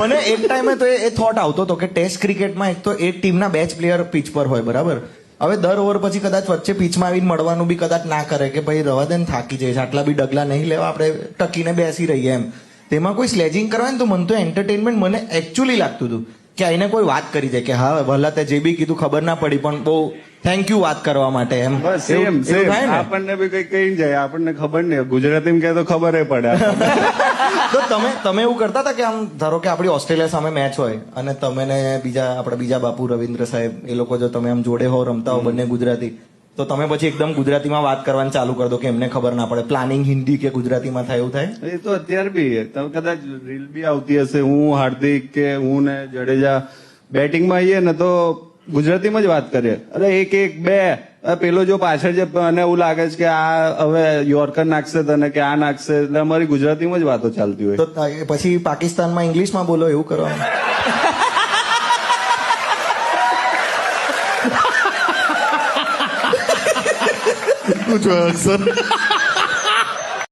મને એક ટાઈમે તો એ થોટ આવતો હતો કે ટેસ્ટ ક્રિકેટમાં એક તો એક ટીમના 2 જ પ્લેયર પીચ પર હોય, બરાબર? હવે દર ઓવર પછી કદાચ વચ્ચે પીચમાં આવીને મળવાનું બી કદાચ ના કરે કે ભાઈ રવા દે ને, થાકી જઈશ, આટલા બી ડગલા નહીં લેવા, આપણે ટકીને બેસી રહીએ એમ. તેમાં કોઈ સ્લેજિંગ કરવાય ને તો મને તો એન્ટરટેનમેન્ટ મને એકચ્યુઅલી લાગતું હતું કે આઈને કોઈ વાત કરી દે કે હા ભલા તે જે બી કીધું ખબર ના પડી પણ બહુ થેન્ક યુ વાત કરવા માટે એમ. બસ સેમ થાય ને? આપણને બી કઈ કહી જાય, આપણને ખબર નહીં, ગુજરાતીમાં કહે તો ખબર પડે આપણને. તો તમે એવું કરતા હતા કે આમ ધારો કે આપણી ઓસ્ટ્રેલિયા સામે મેચ હોય અને તમે ને બીજા બાપુ રવિન્દ્ર સાહેબ એ લોકો જો તમે આમ જોડે હો, રમતા હો બંને ગુજરાતી, તો તમે પછી એકદમ ગુજરાતીમાં વાત કરવાનું ચાલુ કરી દો કે એમને ખબર ના પડે, પ્લાનિંગ હિન્દી કે ગુજરાતીમાં થાય, એવું થાય? એ તો અત્યારે બી તમે કદાચ રીલ બી આવતી હશે, હું હાર્દિક કે હું ને જડેજા બેટિંગમાં આવીએ ને તો ગુજરાતીમાં જ વાત કરીએ. અરે 1-1-2 પેલો જો પાછળ જે મને એવું લાગે છે કે આ હવે યોર્કર નાખશે તને કે આ નાખશે, એટલે અમારી ગુજરાતીમાં જ વાતો ચાલતી હોય. તો પછી પાકિસ્તાનમાં ઇંગ્લિશમાં બોલો, એવું કરવાનું? પૂછો અક્ષર.